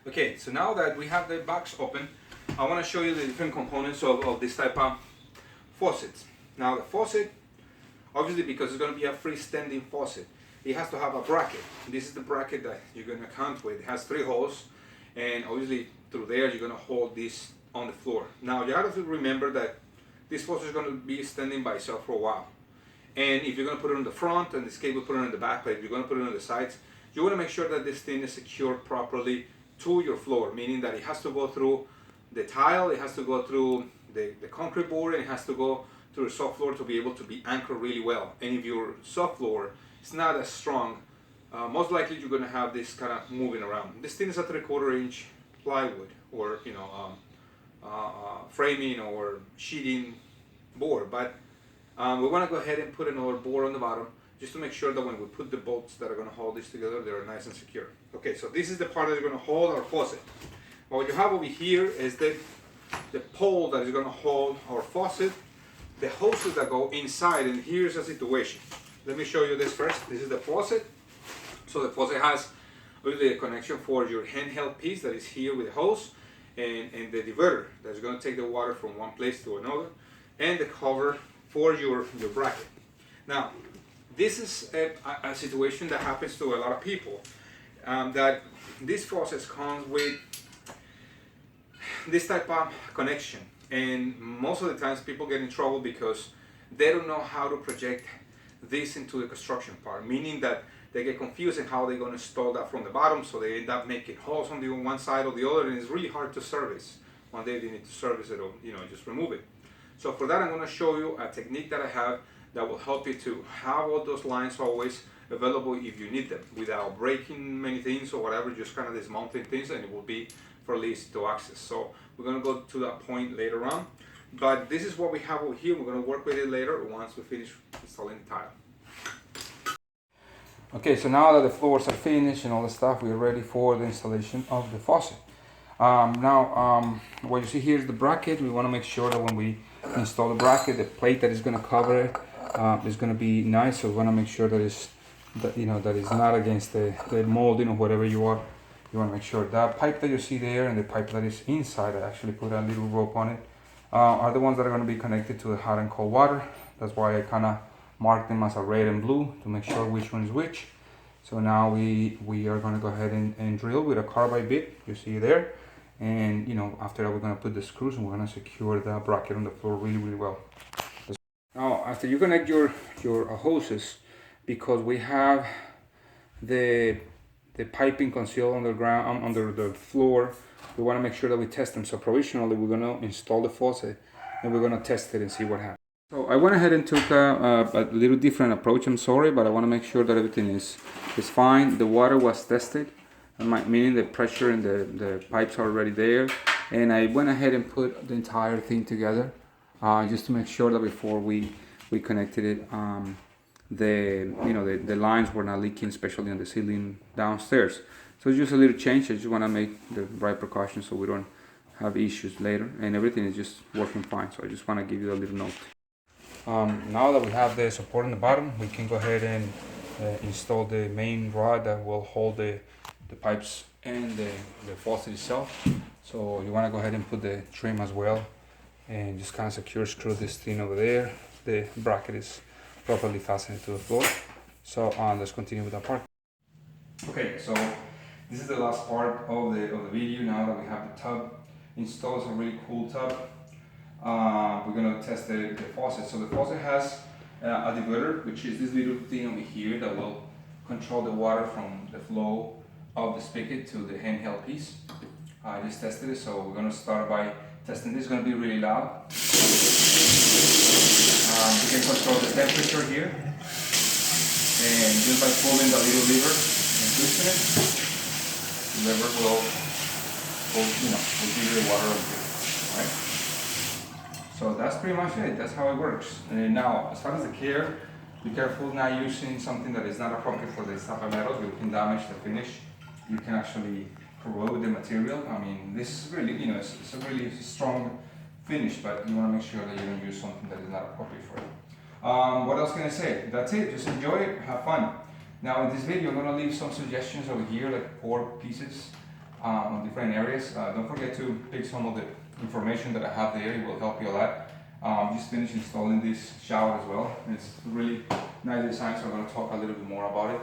Okay, so now that we have the box open, I want to show you the different components of this type of faucets. Now the faucet, obviously because it's going to be a freestanding faucet, it has to have a bracket. This is the bracket that you're going to count with. It has 3 holes, and obviously through there you're going to hold this on the floor. Now you have to remember that this faucet is going to be standing by itself for a while. And if you're going to put it on the front and this cable put it on the back, like if you're going to put it on the sides, you want to make sure that this thing is secured properly to your floor, meaning that it has to go through the tile, it has to go through the concrete board, and it has to go through the soft floor to be able to be anchored really well. And if your soft floor is not as strong, most likely you're going to have this kind of moving around. This thing is a 3/4 inch plywood, or framing or sheeting board, but we want to go ahead and put another board on the bottom just to make sure that when we put the bolts that are going to hold this together, they're nice and secure. Okay, so this is the part that is going to hold our faucet. What you have over here is the pole that is going to hold our faucet, the hoses that go inside, and here's the situation. Let me show you this first. This is the faucet. So the faucet has really a connection for your handheld piece that is here with the hose, and the diverter that is going to take the water from one place to another, and the cover for your bracket. Now, this is a situation that happens to a lot of people, that this faucet comes with this type of connection, and most of the times people get in trouble because they don't know how to project this into the construction part, meaning that they get confused in how they're going to install that from the bottom, so they end up making holes on the one side or the other, and it's really hard to service. One day they need to service it, or just remove it. So for that, I'm going to show you a technique that I have that will help you to have all those lines always available if you need them, without breaking many things or whatever, just kind of dismounting things, and it will be for easy to access. So we're going to go to that point later on, but this is what we have over here. We're going to work with it later once we finish installing the tile. Okay, so now that the floors are finished and all the stuff, we're ready for the installation of the faucet. What you see here is the bracket. We want to make sure that when we install the bracket, the plate that is going to cover it is going to be nice. So we want to make sure that it's that is not against the molding or whatever you want. You want to make sure that pipe that you see there and the pipe that is inside, I actually put a little rope on it, are the ones that are going to be connected to the hot and cold water. That's why I kind of marked them as a red and blue to make sure which one is which. So now we are going to go ahead and drill with a carbide bit, you see there. And after that, we're going to put the screws and we're going to secure the bracket on the floor really, really well. Now, after you connect your hoses, because we have the piping concealed underground under the floor, we want to make sure that we test them. So provisionally, we're going to install the faucet and we're going to test it and see what happens. So I went ahead and took a little different approach. I'm sorry, but I want to make sure that everything is fine. The water was tested, meaning the pressure and the pipes are already there, and I went ahead and put the entire thing together just to make sure that before we connected it, the lines were not leaking, especially on the ceiling downstairs. So it's just a little change. I just want to make the right precautions so we don't have issues later, and everything is just working fine. So I just want to give you a little note. Now that we have the support on the bottom, we can go ahead and install the main rod that will hold the pipes and the faucet itself. So you want to go ahead and put the trim as well, and just kind of screw this thing over there. The bracket is properly fastened to the floor. So let's continue with that part. Okay, so this is the last part of the video. Now that we have the tub installed, it's a really cool tub. We're going to test the faucet. So the faucet has a diverter, which is this little thing over here that will control the water from the flow of the spigot to the handheld piece. I just tested it, so we're going to start by testing this. It's going to be really loud. You can control the temperature here, and just by pulling the little lever and twisting it, the lever will give you the water on here. Right? So that's pretty much it. That's how it works. And now, as far as the care, be careful not using something that is not appropriate for this type of metal. You can damage the finish. You can actually corrode the material. I mean, this is really, it's a really strong finish, but you want to make sure that you don't use something that is not appropriate for it. What else can I say? That's it. Just enjoy it. Have fun. Now, in this video, I'm going to leave some suggestions over here, like 4 pieces on different areas. Don't forget to pick some of the information that I have there. It will help you a lot. Just finished installing this shower as well. It's really nice design, so I'm going to talk a little bit more about it.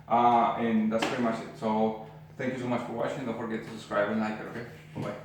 And that's pretty much it. So thank you so much for watching. Don't forget to subscribe and like it, okay? Bye-bye.